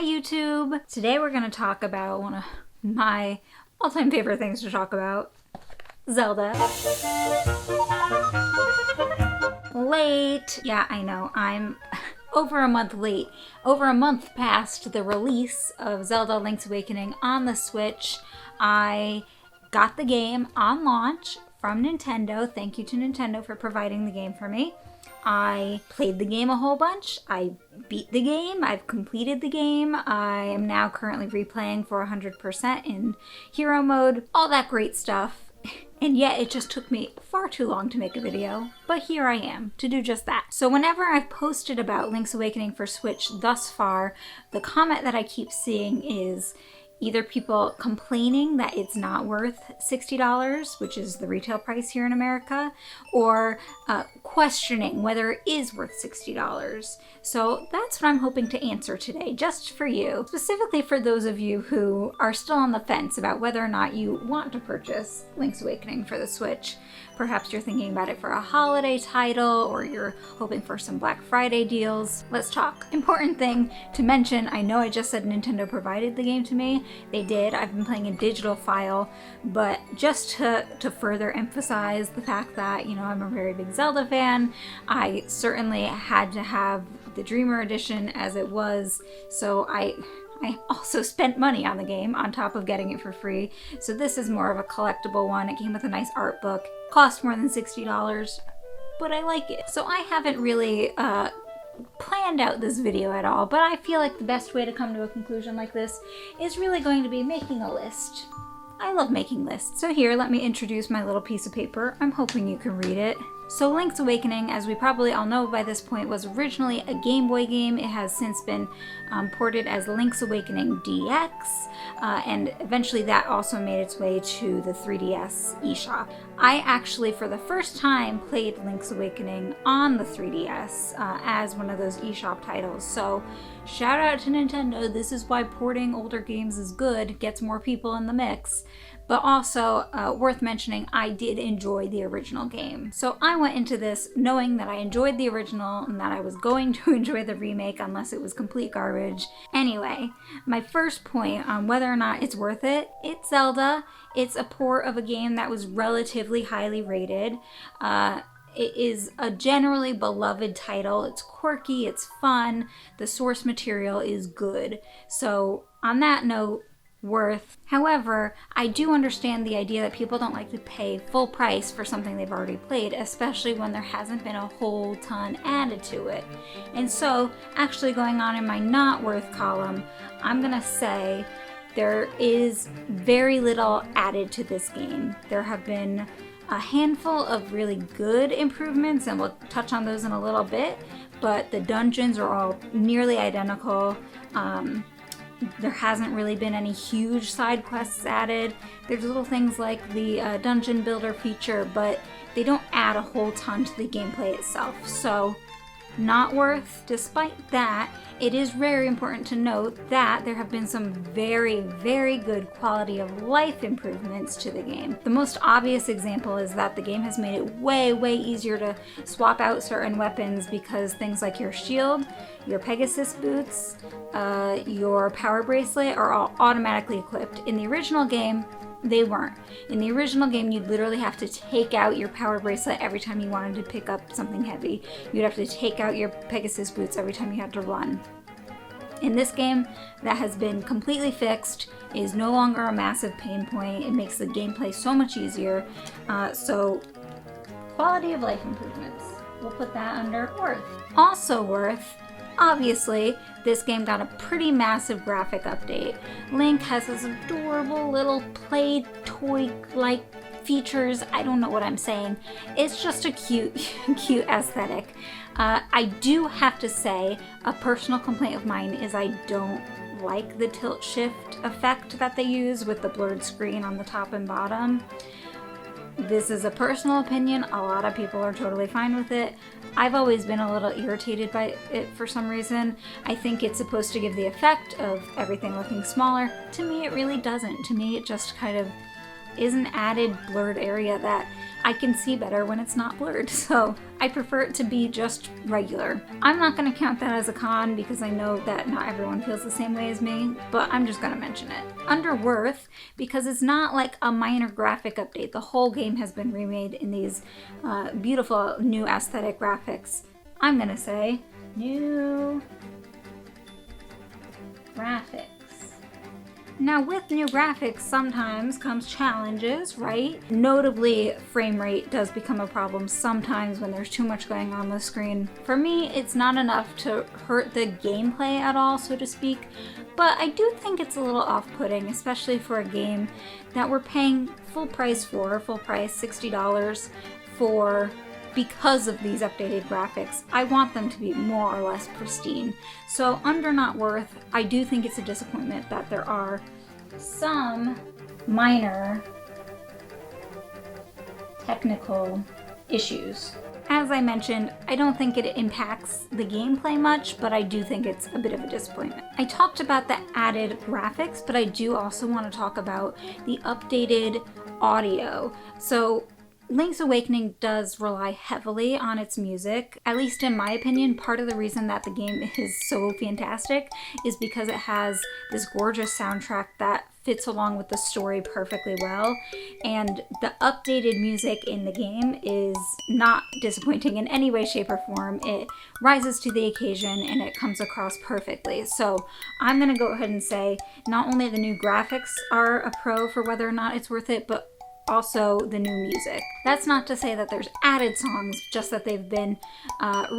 Hi YouTube! Today we're going to talk about one of my all-time favorite things to talk about, Zelda. Late! Yeah, I know, I'm over a month late. Over a month past the release of Zelda Link's Awakening on the Switch. I got the game on launch from Nintendo. Thank you to Nintendo for providing the game for me. I played the game a whole bunch. I beat the game. I've completed the game. I am now currently replaying for 100% in hero mode. All that great stuff. And yet it just took me far too long to make a video. But here I am to do just that. So whenever I've posted about Link's Awakening for Switch thus far, the comment that I keep seeing is either people complaining that it's not worth $60, which is the retail price here in America, or questioning whether it is worth $60. So that's what I'm hoping to answer today, just for you. Specifically for those of you who are still on the fence about whether or not you want to purchase Link's Awakening for the Switch. Perhaps you're thinking about it for a holiday title, or you're hoping for some Black Friday deals. Let's talk. Important thing to mention, I know I just said Nintendo provided the game to me. They did. I've been playing a digital file, but just to further emphasize the fact that, you know, I'm a very big Zelda fan, I certainly had to have the Dreamer Edition as it was, so I also spent money on the game on top of getting it for free. So this is more of a collectible one. It came with a nice art book. Cost more than $60, but I like it. So I haven't really planned out this video at all, but I feel like the best way to come to a conclusion like this is really going to be making a list. I love making lists. So here, let me introduce my little piece of paper. I'm hoping you can read it. So Link's Awakening, as we probably all know by this point, was originally a Game Boy game. It has since been ported as Link's Awakening DX, and eventually that also made its way to the 3DS eShop. I actually, for the first time, played Link's Awakening on the 3DS as one of those eShop titles. So shout out to Nintendo. This is why porting older games is good, gets more people in the mix. But also, worth mentioning, I did enjoy the original game. So I went into this knowing that I enjoyed the original and that I was going to enjoy the remake unless it was complete garbage. Anyway, my first point on whether or not it's worth it, it's Zelda. It's a port of a game that was relatively highly rated. It is a generally beloved title. It's quirky, it's fun, the source material is good. So on that note, worth. However, I do understand the idea that people don't like to pay full price for something they've already played, especially when there hasn't been a whole ton added to it. And so, actually going on in my not worth column, I'm gonna say there is very little added to this game. There have been a handful of really good improvements, and we'll touch on those in a little bit, but the dungeons are all nearly identical. There hasn't really been any huge side quests added. There's little things like the dungeon builder feature, but they don't add a whole ton to the gameplay itself. So, not worth. Despite that, it is very important to note that there have been some very, very good quality of life improvements to the game. The most obvious example is that the game has made it way, way easier to swap out certain weapons because things like your shield, your Pegasus boots, your power bracelet are all automatically equipped. In the original game, they weren't. In the original game, you'd literally have to take out your power bracelet every time you wanted to pick up something heavy. You'd have to take out your Pegasus boots every time you had to run. In this game, that has been completely fixed. It is no longer a massive pain point. It makes the gameplay so much easier. So, quality of life improvements. We'll put that under worth. Also worth, obviously, this game got a pretty massive graphic update. Link has this adorable little play toy-like features. I don't know what I'm saying. It's just a cute aesthetic. I do have to say, a personal complaint of mine is I don't like the tilt-shift effect that they use with the blurred screen on the top and bottom. This is a personal opinion. A lot of people are totally fine with it. I've always been a little irritated by it for some reason. I think it's supposed to give the effect of everything looking smaller. To me, it really doesn't. To me, it just kind of is an added blurred area that I can see better when it's not blurred, so I prefer it to be just regular. I'm not going to count that as a con because I know that not everyone feels the same way as me, but I'm just going to mention it. Under worth, because it's not like a minor graphic update. The whole game has been remade in these beautiful new aesthetic graphics. I'm going to say new graphics. Now with new graphics sometimes comes challenges, right? Notably, frame rate does become a problem sometimes when there's too much going on the screen. For me, it's not enough to hurt the gameplay at all, so to speak, but I do think it's a little off-putting, especially for a game that we're paying full price, $60 for, because of these updated graphics. I want them to be more or less pristine. So under not worth, I do think it's a disappointment that there are some minor technical issues. As I mentioned, I don't think it impacts the gameplay much, but I do think it's a bit of a disappointment. I talked about the added graphics, but I do also want to talk about the updated audio. So Link's Awakening does rely heavily on its music. At least in my opinion, part of the reason that the game is so fantastic is because it has this gorgeous soundtrack that fits along with the story perfectly well, and the updated music in the game is not disappointing in any way, shape, or form. It rises to the occasion and it comes across perfectly. So I'm gonna go ahead and say not only the new graphics are a pro for whether or not it's worth it, but also the new music. That's not to say that there's added songs, just that they've been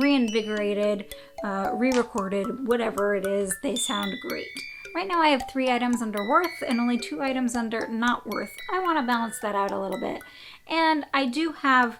reinvigorated, re-recorded, whatever it is, they sound great. Right now I have 3 items under worth and only 2 items under not worth. I want to balance that out a little bit. And I do have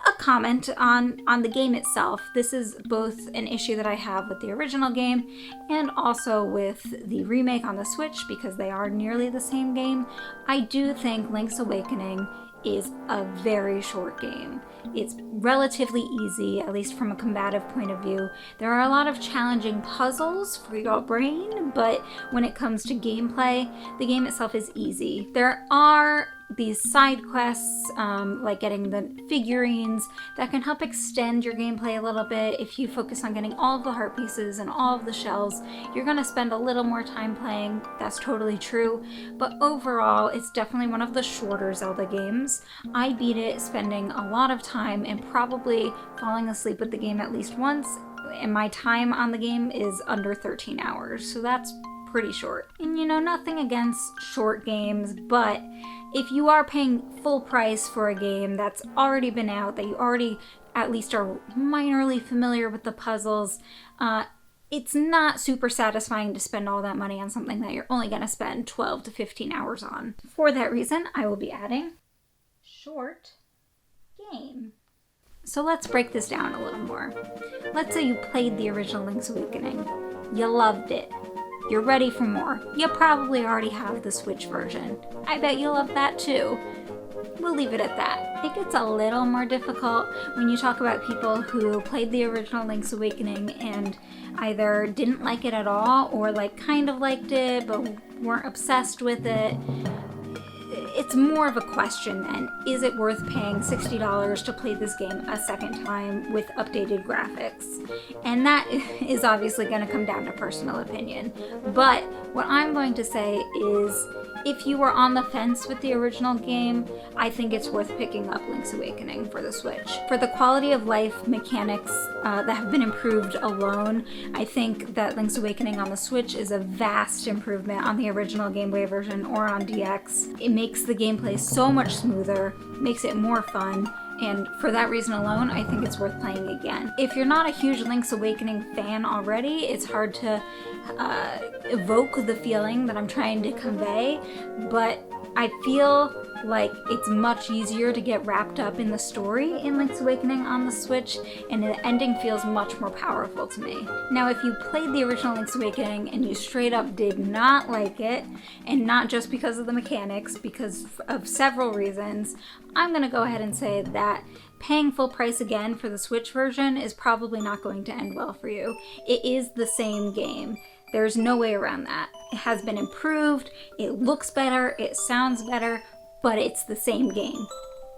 a comment on the game itself. This is both an issue that I have with the original game and also with the remake on the Switch because they are nearly the same game. I do think Link's Awakening is a very short game. It's relatively easy, at least from a combative point of view. There are a lot of challenging puzzles for your brain, but when it comes to gameplay, the game itself is easy. There are these side quests, like getting the figurines, that can help extend your gameplay a little bit. If you focus on getting all of the heart pieces and all of the shells, you're gonna spend a little more time playing. That's totally true. But overall, it's definitely one of the shorter Zelda games. I beat it spending a lot of time and probably falling asleep with the game at least once, and my time on the game is under 13 hours, so that's pretty short. And you know, nothing against short games, but if you are paying full price for a game that's already been out, that you already at least are minorly familiar with the puzzles, it's not super satisfying to spend all that money on something that you're only going to spend 12 to 15 hours on. For that reason, I will be adding short game. So let's break this down a little more. Let's say you played the original Link's Awakening. You loved it. You're ready for more. You probably already have the Switch version. I bet you love that too. We'll leave it at that. It gets a little more difficult when you talk about people who played the original Link's Awakening and either didn't like it at all or like kind of liked it but weren't obsessed with it. It's more of a question then. Is it worth paying $60 to play this game a second time with updated graphics? And that is obviously going to come down to personal opinion. But what I'm going to say is, if you were on the fence with the original game, I think it's worth picking up Link's Awakening for the Switch. For the quality of life mechanics that have been improved alone, I think that Link's Awakening on the Switch is a vast improvement on the original Game Boy version or on DX. It makes the gameplay so much smoother, makes it more fun, and for that reason alone, I think it's worth playing again. If you're not a huge Link's Awakening fan already, it's hard to evoke the feeling that I'm trying to convey, but I feel like it's much easier to get wrapped up in the story in Link's Awakening on the Switch, and the ending feels much more powerful to me. Now, if you played the original Link's Awakening and you straight up did not like it, and not just because of the mechanics, because of several reasons, I'm gonna go ahead and say that paying full price again for the Switch version is probably not going to end well for you. It is the same game. There's no way around that. It has been improved, it looks better, it sounds better, but it's the same game.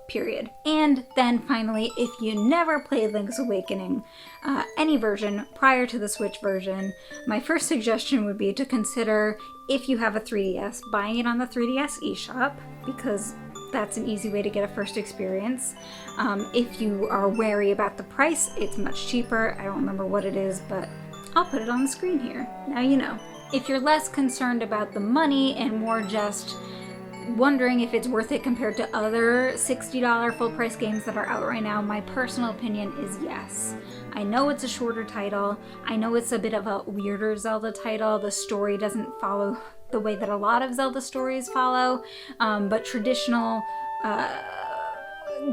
Period. And then finally, if you never played Link's Awakening, any version prior to the Switch version, my first suggestion would be to consider, if you have a 3DS, buying it on the 3DS eShop, because that's an easy way to get a first experience. If you are wary about the price, it's much cheaper. I don't remember what it is, but I'll put it on the screen here. Now you know. If you're less concerned about the money and more just wondering if it's worth it compared to other $60 full price games that are out right now, my personal opinion is yes. I know it's a shorter title. I know it's a bit of a weirder Zelda title. The story doesn't follow the way that a lot of Zelda stories follow, but traditional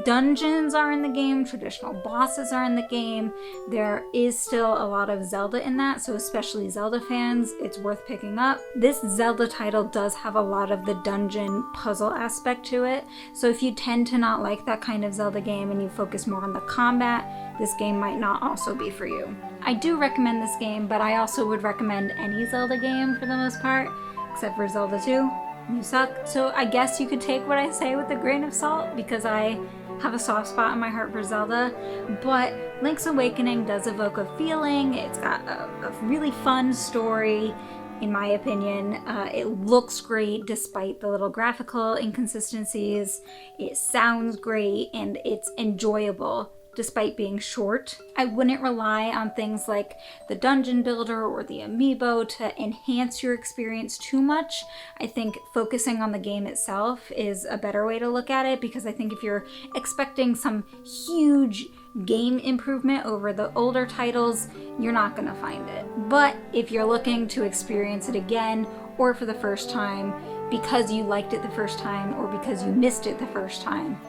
dungeons are in the game, traditional bosses are in the game. There is still a lot of Zelda in that, so especially Zelda fans, it's worth picking up. This Zelda title does have a lot of the dungeon puzzle aspect to it, so if you tend to not like that kind of Zelda game and you focus more on the combat, this game might not also be for you. I do recommend this game, but I also would recommend any Zelda game for the most part, except for Zelda 2. You suck. So I guess you could take what I say with a grain of salt, because I have a soft spot in my heart for Zelda, but Link's Awakening does evoke a feeling. It's got a really fun story, in my opinion. It looks great despite the little graphical inconsistencies. It sounds great, and it's enjoyable despite being short. I wouldn't rely on things like the dungeon builder or the amiibo to enhance your experience too much. I think focusing on the game itself is a better way to look at it, because I think if you're expecting some huge game improvement over the older titles, you're not gonna find it. But if you're looking to experience it again or for the first time because you liked it the first time or because you missed it the first time,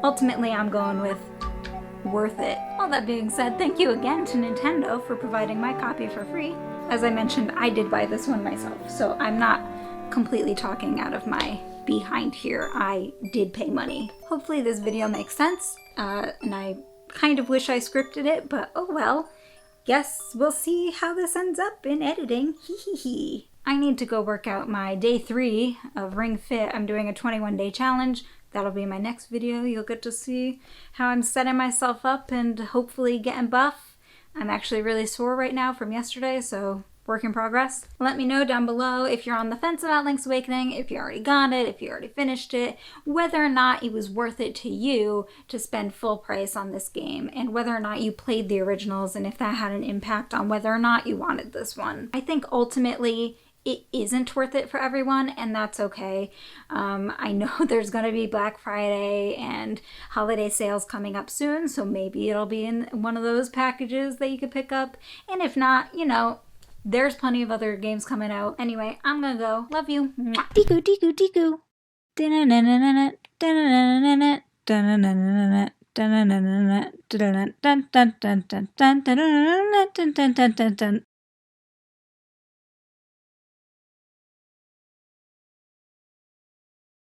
ultimately, I'm going with worth it. All that being said, thank you again to Nintendo for providing my copy for free. As I mentioned, I did buy this one myself, so I'm not completely talking out of my behind here. I did pay money. Hopefully this video makes sense, and I kind of wish I scripted it, but oh well. Guess we'll see how this ends up in editing. Hee hee hee. I need to go work out my day 3 of Ring Fit. I'm doing a 21-day challenge. That'll be my next video. You'll get to see how I'm setting myself up and hopefully getting buff. I'm actually really sore right now from yesterday, so work in progress. Let me know down below if you're on the fence about Link's Awakening, if you already got it, if you already finished it, whether or not it was worth it to you to spend full price on this game, and whether or not you played the originals and if that had an impact on whether or not you wanted this one. I think ultimately it isn't worth it for everyone, and that's okay. I know there's gonna be Black Friday and holiday sales coming up soon, so maybe it'll be in one of those packages that you could pick up. And if not, you know, there's plenty of other games coming out. Anyway, I'm gonna go. Love you. Diku, diku, diku.